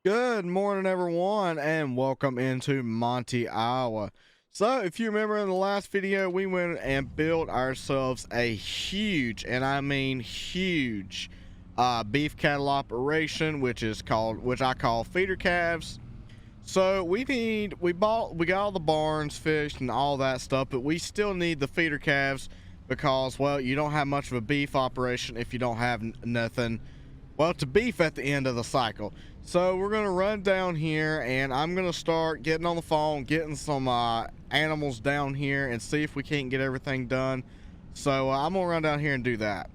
Good morning, everyone, and welcome into Monte, Iowa. So, if you remember in the last video, we went and built ourselves a huge, and I mean huge, beef cattle operation, which I call feeder calves. So we got all the barns fixed and all that stuff, but we still need the feeder calves because, well, you don't have much of a beef operation if you don't have nothing, well, to beef at the end of the cycle. So we're gonna run down here and I'm gonna start getting on the phone, getting some animals down here and see if we can't get everything done. So I'm gonna run down here and do that.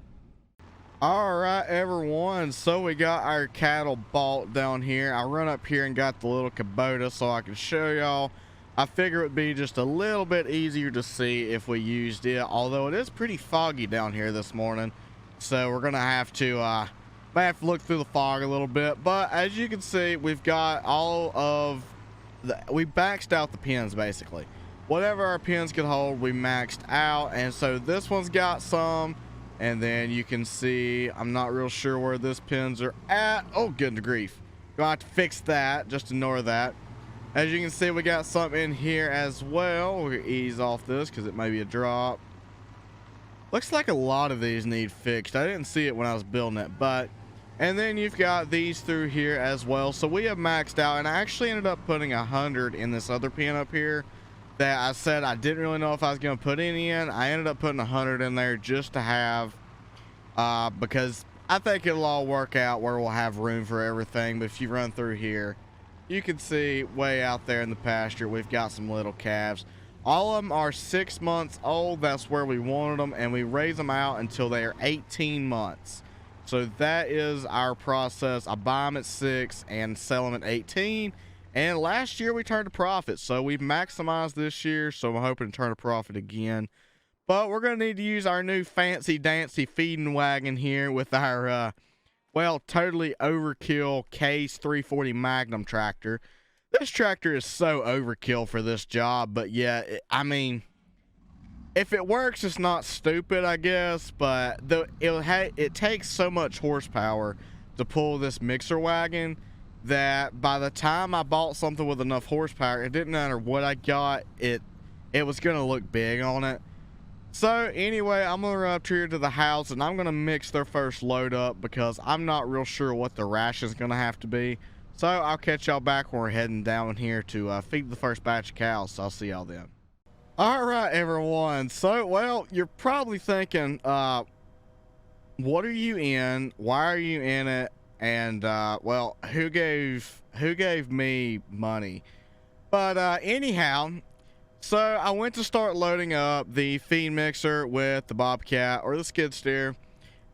All right, everyone, so we got our cattle bought down here. I run up here and got the little Kubota so I can show y'all. I figure it'd be just a little bit easier to see if we used it, although it is pretty foggy down here this morning, so we're gonna have to look through the fog a little bit. But as you can see, we've got we maxed out the pins. Basically whatever our pins could hold, we maxed out, and so this one's got some. And then you can see, I'm not real sure where this pins are at. Oh, good grief. Gonna have to fix that. Just ignore that. As you can see, we got something in here as well. We'll ease off this because it may be a drop. Looks like a lot of these need fixed. I didn't see it when I was building it, but... And then you've got these through here as well. So we have maxed out, and I actually ended up putting 100 in this other pin up here that I said I didn't really know if I was going to put any in. I ended up putting 100 in there just to have, because I think it'll all work out where we'll have room for everything. But if you run through here, you can see way out there in the pasture, we've got some little calves. All of them are 6 months old. That's where we wanted them, and we raise them out until they are 18 months. So that is our process. I buy them at 6 and sell them at 18. And last year we turned a profit, so we've maximized this year, so I'm hoping to turn a profit again. But we're going to need to use our new fancy dancy feeding wagon here with our, well, totally overkill Case 340 Magnum tractor. This tractor is so overkill for this job, but yeah, I mean, if it works, it's not stupid, I guess, but it takes so much horsepower to pull this mixer wagon that by the time I bought something with enough horsepower, it didn't matter what I got, it was gonna look big on it. So anyway, I'm gonna run up here to the house and I'm gonna mix their first load up because I'm not real sure what the ration is gonna have to be. So I'll catch y'all back when we're heading down here to feed the first batch of cows. So I'll see y'all then. All right, everyone. So, well, you're probably thinking, what are you in? Why are you in it? And well, who gave me money? But anyhow, so I went to start loading up the feed mixer with the Bobcat or the skid steer,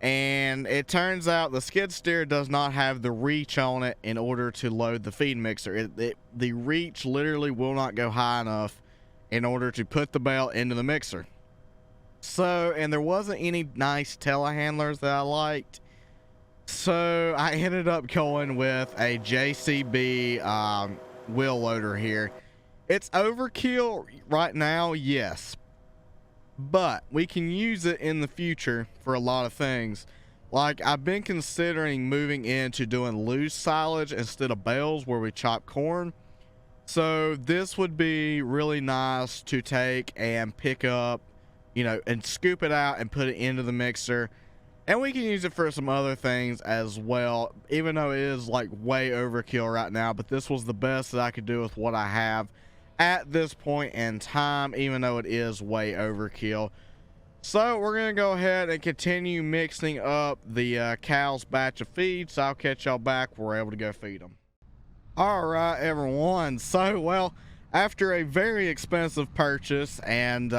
and it turns out the skid steer does not have the reach on it in order to load the feed mixer. The reach literally will not go high enough in order to put the belt into the mixer. So, and there wasn't any nice telehandlers that I liked. So I ended up going with a JCB wheel loader here. It's overkill right now, yes, but we can use it in the future for a lot of things. Like, I've been considering moving into doing loose silage instead of bales where we chop corn. So this would be really nice to take and pick up, you know, and scoop it out and put it into the mixer. And we can use it for some other things as well, even though it is like way overkill right now. But this was the best that I could do with what I have at this point in time, even though it is way overkill. So we're going to go ahead and continue mixing up the cow's batch of feed. So I'll catch y'all back when we're able to go feed them. All right, everyone. So, well, after a very expensive purchase, and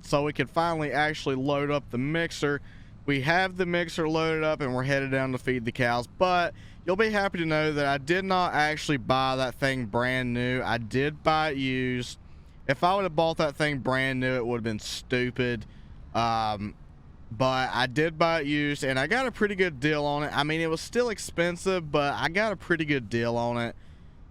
so we could finally actually load up the mixer, we have the mixer loaded up and we're headed down to feed the cows. But you'll be happy to know that I did not actually buy that thing brand new. I did buy it used. If I would have bought that thing brand new, it would have been stupid. But I did buy it used and I got a pretty good deal on it. I mean, it was still expensive, but I got a pretty good deal on it.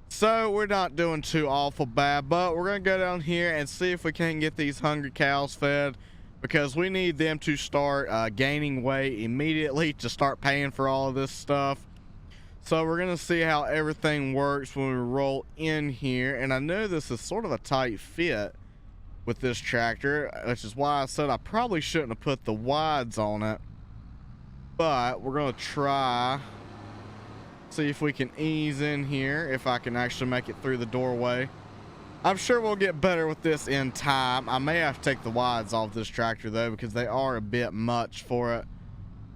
So we're not doing too awful bad, but we're going to go down here and see if we can get these hungry cows fed, because we need them to start gaining weight immediately to start paying for all of this stuff. So we're gonna see how everything works when we roll in here. And I know this is sort of a tight fit with this tractor, which is why I said I probably shouldn't have put the wides on it. But we're gonna try, see if we can ease in here, if I can actually make it through the doorway. I'm sure we'll get better with this in time. I may have to take the wides off this tractor though, because they are a bit much for it.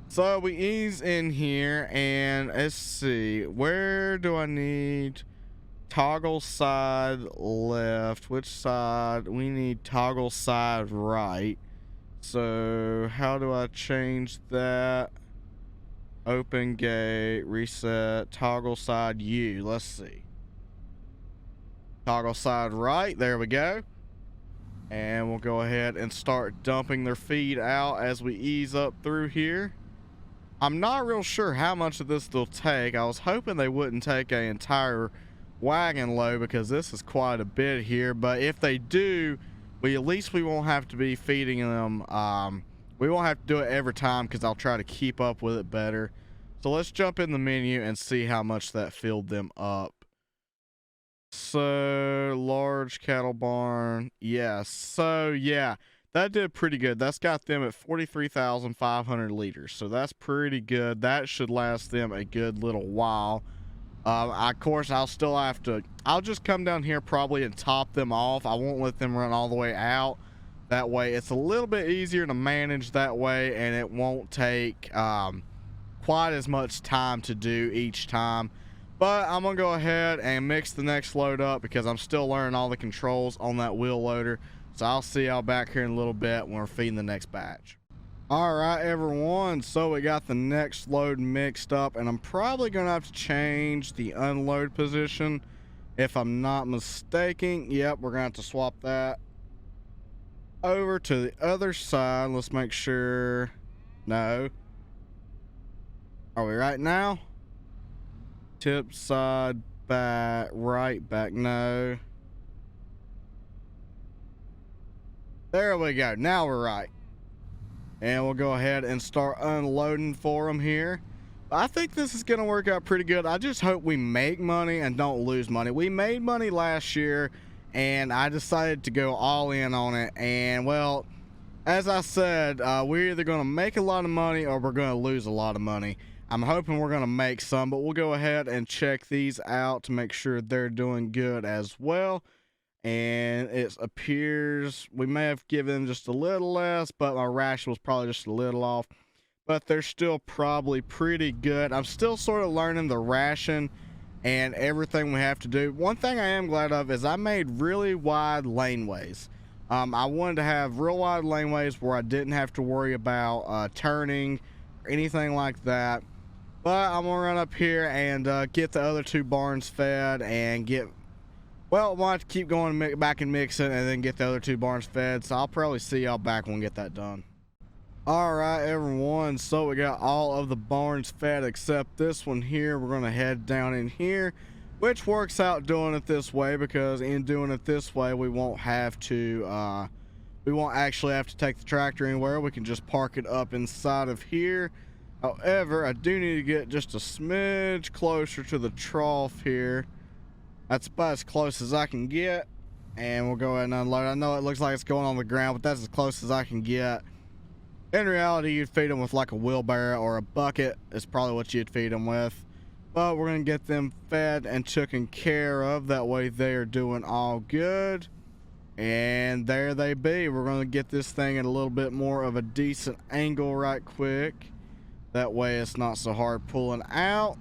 So we ease in here, and let's see, where do I need toggle side left? Which side? We need toggle side right. So how do I change that? Open gate, reset, toggle side U. Let's see. Toggle side right, there we go. And we'll go ahead and start dumping their feed out as we ease up through here. I'm not real sure how much of this they'll take. I was hoping they wouldn't take an entire wagon load, because this is quite a bit here. But if they do, at least we won't have to be feeding them. We won't have to do it every time, because I'll try to keep up with it better. So let's jump in the menu and see how much that filled them up. So large cattle barn, yes. So yeah, that did pretty good. That's got them at 43,500 liters. So that's pretty good. That should last them a good little while. Of course, I'll just come down here probably and top them off. I won't let them run all the way out. That way it's a little bit easier to manage that way, and it won't take quite as much time to do each time. But I'm gonna go ahead and mix the next load up, because I'm still learning all the controls on that wheel loader. So I'll see y'all back here in a little bit when we're feeding the next batch. All right, everyone, so we got the next load mixed up, and I'm probably gonna have to change the unload position if I'm not mistaken. Yep, we're gonna have to swap that over to the other side. Let's make sure. No, are we right now? Tip side back, right back, no. There we go, now we're right. And we'll go ahead and start unloading for them here. I think this is gonna work out pretty good. I just hope we make money and don't lose money. We made money last year, and I decided to go all in on it. And well, as I said, we're either gonna make a lot of money or we're gonna lose a lot of money. I'm hoping we're gonna make some, but we'll go ahead and check these out to make sure they're doing good as well. And it appears we may have given just a little less, but my ration was probably just a little off. But they're still probably pretty good. I'm still sort of learning the ration and everything we have to do. One thing I am glad of is I made really wide laneways. I wanted to have real wide laneways where I didn't have to worry about turning or anything like that. But I'm gonna run up here and get the other two barns fed and get, well, we'll have to keep going back and mixing and then get the other two barns fed. So I'll probably see y'all back when we get that done. All right, everyone, so we got all of the barns fed except this one here. We're gonna head down in here, which works out doing it this way, because in doing it this way we won't have to we won't actually have to take the tractor anywhere. We can just park it up inside of here. However, I do need to get just a smidge closer to the trough here. That's about as close as I can get, and we'll go ahead and unload. I know it looks like it's going on the ground, but that's as close as I can get. In reality, you'd feed them with like a wheelbarrow or a bucket is probably what you'd feed them with. But we're gonna get them fed and taken care of. That way they are doing all good. And there they be. We're gonna get this thing at a little bit more of a decent angle right quick. That way it's not so hard pulling out.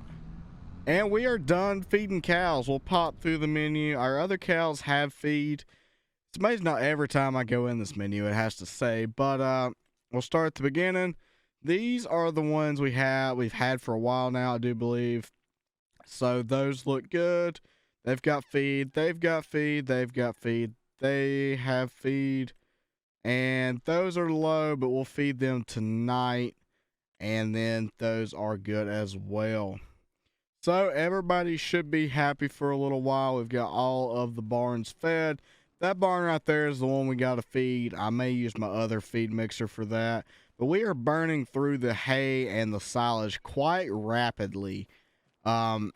And we are done feeding cows. We'll pop through the menu. Our other cows have feed. It's amazing not every time I go in this menu it has to say, but we'll start at the beginning. These are the ones we've had for a while now, I do believe. So those look good. They've got feed, they've got feed, they've got feed, they have feed. And those are low, but we'll feed them tonight. And then those are good as well. So everybody should be happy for a little while. We've got all of the barns fed. That barn right there is the one we got to feed. I may use my other feed mixer for that. But we are burning through the hay and the silage quite rapidly. I'm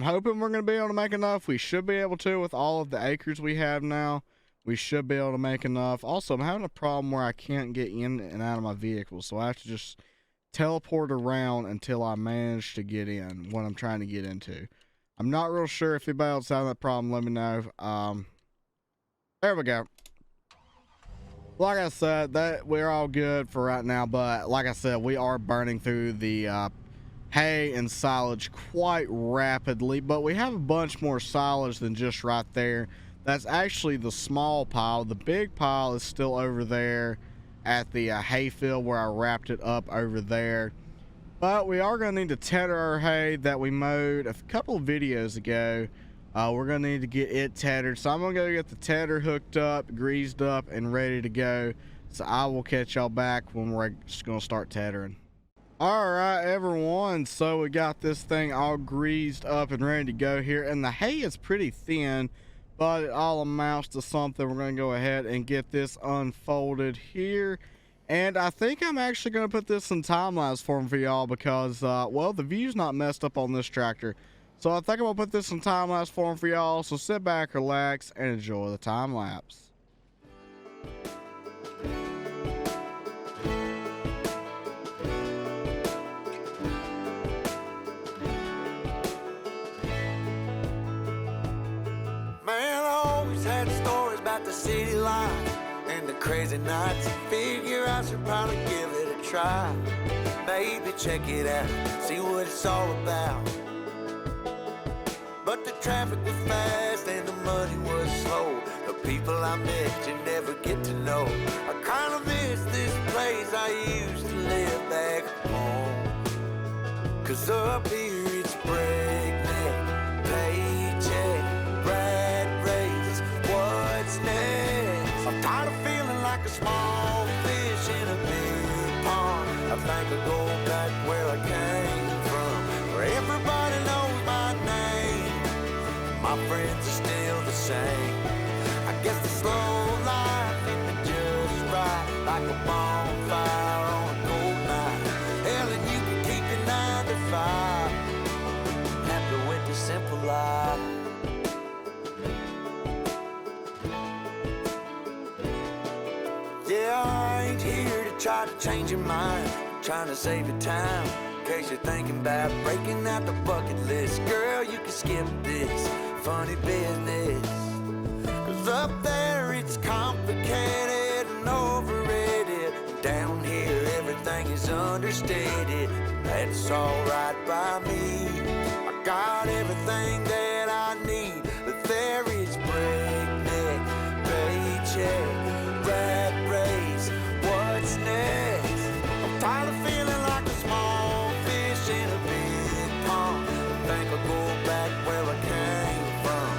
hoping we're going to be able to make enough. We should be able to with all of the acres we have now. We should be able to make enough. Also, I'm having a problem where I can't get in and out of my vehicle, so I have to just teleport around until I manage to get in what I'm trying to get into. I'm not real sure. If anybody else has that problem, let me know. There we go. Like I said, that we're all good for right now, but like I said, we are burning through the hay and silage quite rapidly, but we have a bunch more silage than just right there. That's actually the small pile. The big pile is still over there at the hay field where I wrapped it up over there. But we are going to need to tether our hay that we mowed a couple of videos ago. We're going to need to get it tethered. So I'm going to go get the tether hooked up, greased up, and ready to go. So I will catch y'all back when we're just going to start tethering. Alright everyone, so we got this thing all greased up and ready to go here, and the hay is pretty thin, but it all amounts to something. We're going to go ahead and get this unfolded here, and I think I'm actually going to put this in time-lapse form for y'all because, well, the view's not messed up on this tractor, so I think I'm going to put this in time-lapse form for y'all, so sit back, relax, and enjoy the time-lapse. The city life and the crazy nights. Figure I should probably give it a try. Maybe check it out, see what it's all about. But the traffic was fast and the money was slow. The people I met you never get to know. I kinda miss this place I used to live back home. Cause up here it's breakneck, paycheck, rat race, what's next? I'm tired of feeling like a small fish in a big pond. I think I'll go back where I came from, where everybody knows my name. My friends are still the same. I guess the slow life hit me just right, like a bonfire on a cold night. Hell, and you can keep your 9 to 5. Happy with the simple life. Yeah, I ain't here to try to change your mind, I'm trying to save your time. In case you're thinking about breaking out the bucket list, girl, you can skip this funny business. Cause up there it's complicated and overrated. Down here everything is understated. That's alright by me. I got everything that I need, but there is breakneck, paycheck, rat race, what's next? I'm tired of feeling like a small fish in a big pond. I think I'll go back where I came from,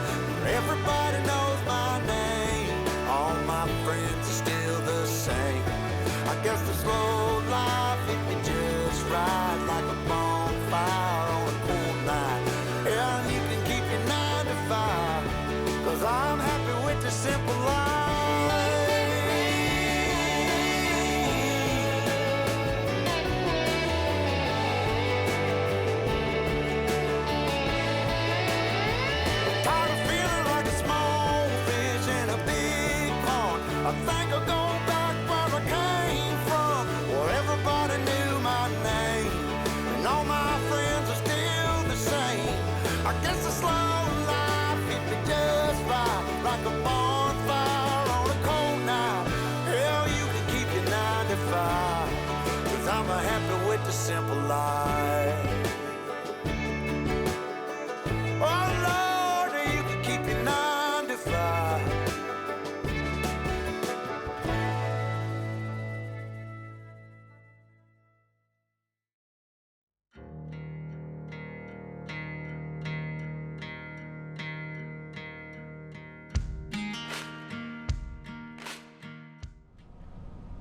where everybody knows my name. All my friends are still the same. I guess the slow life hit me just right, like a bonfire on a cool night. Yeah, you can keep your 9 to 5, cause I'm happy with the simple life. I think I'll go back where I came from, where everybody knew my name, and all my friends are still the same. I guess the slow life hit me just right, like a bonfire on a cold night. Hell, you can keep your 9 to 5, cause I'm happy with the simple life. Oh Lord, you can keep your 9 to 5.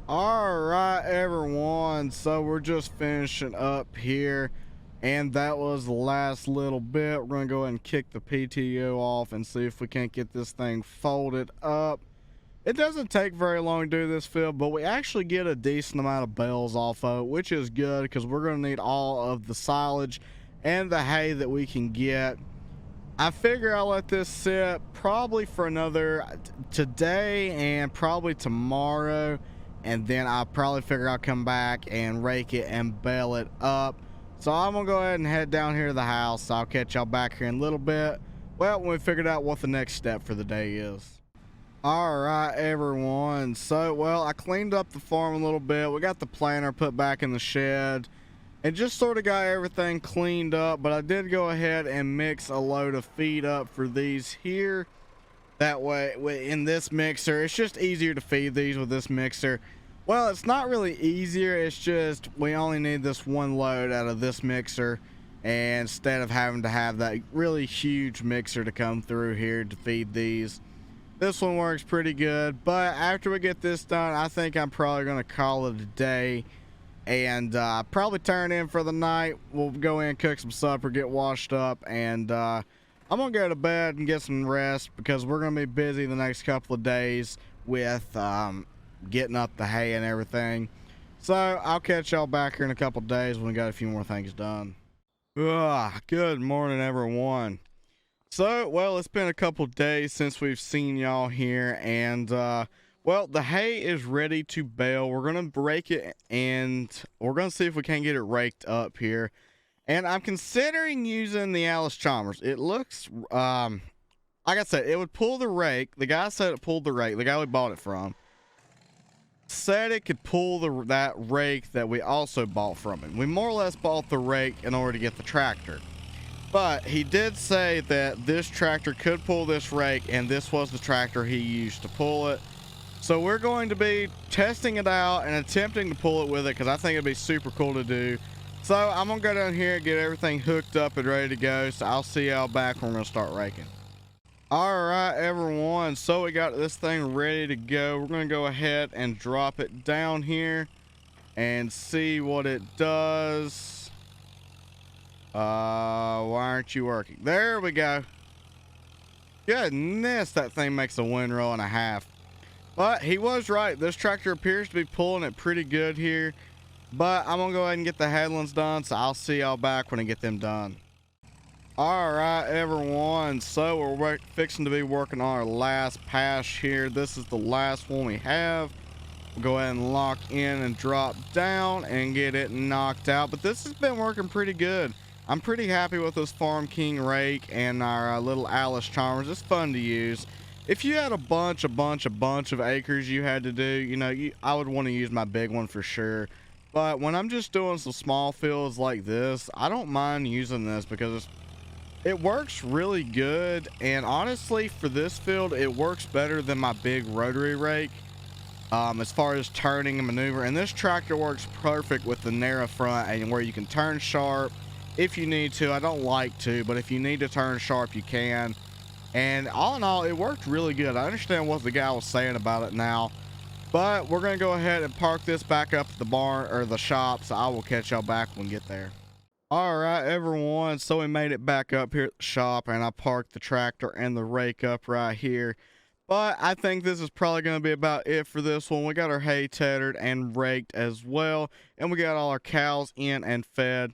Alright everyone, so we're just finishing up here, and that was the last little bit. We're gonna go ahead and kick the PTO off and see if we can't get this thing folded up. It doesn't take very long to do this field, but we actually get a decent amount of bales off of it, which is good because we're gonna need all of the silage and the hay that we can get. I figure I'll let this sit probably for another today and probably tomorrow, and then I'll probably figure I'll come back and rake it and bale it up. So I'm gonna go ahead and head down here to the house. I'll catch y'all back here in a little bit, well, when we figured out what the next step for the day is. All right, everyone, so well, I cleaned up the farm a little bit. We got the planter put back in the shed and just sort of got everything cleaned up, but I did go ahead and mix a load of feed up for these here. That way, in this mixer, it's just easier to feed these with this mixer. Well, it's not really easier, it's just we only need this one load out of this mixer, and instead of having to have that really huge mixer to come through here to feed these. This one works pretty good, but after we get this done, I think I'm probably going to call it a day and probably turn in for the night. We'll go in, cook some supper, get washed up, and I'm gonna go to bed and get some rest because we're gonna be busy the next couple of days with getting up the hay and everything. So I'll catch y'all back here in a couple of days when we got a few more things done. Good morning, everyone. So well, it's been a couple of days since we've seen y'all here, and well, the hay is ready to bale. We're going to rake it, and we're going to see if we can get it raked up here. And I'm considering using the Alice Chalmers. It looks, like I said, it would pull the rake. The guy said it pulled the rake. The guy we bought it from said it could pull that rake that we also bought from him. We more or less bought the rake in order to get the tractor. But he did say that this tractor could pull this rake, and this was the tractor he used to pull it. So we're going to be testing it out and attempting to pull it with it because I think it'd be super cool to do. So I'm going to go down here and get everything hooked up and ready to go. So I'll see y'all back when we're going to start raking. All right, everyone. So we got this thing ready to go. We're going to go ahead and drop it down here and see what it does. Why aren't you working? There we go. Goodness, that thing makes a windrow and a half. But he was right. This tractor appears to be pulling it pretty good here. But I'm going to go ahead and get the headlands done, so I'll see y'all back when I get them done. All right, everyone. So we're fixing to be working on our last pass here. This is the last one we have. We'll go ahead and lock in and drop down and get it knocked out. But this has been working pretty good. I'm pretty happy with this Farm King rake and our little Alice Chalmers. It's fun to use. If you had a bunch of acres you had to do, you know, I would want to use my big one for sure. But when I'm just doing some small fields like this, I don't mind using this because it works really good. And honestly, for this field, it works better than my big rotary rake as far as turning and maneuver. And this tractor works perfect with the narrow front and where you can turn sharp if you need to. I don't like to, but if you need to turn sharp, you can. And all in all, it worked really good. I understand what the guy was saying about it now, but we're going to go ahead and park this back up at the barn or the shop, so I will catch y'all back when we get there. All right, everyone, so we made it back up here at the shop, and I parked the tractor and the rake up right here. But I think this is probably going to be about it for this one. We got our hay tethered and raked as well, and we got all our cows in and fed.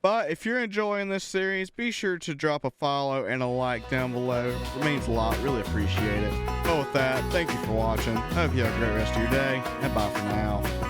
But if you're enjoying this series, be sure to drop a follow and a like down below. It means a lot. Really appreciate it. But with that, thank you for watching. Hope you have a great rest of your day, and bye for now.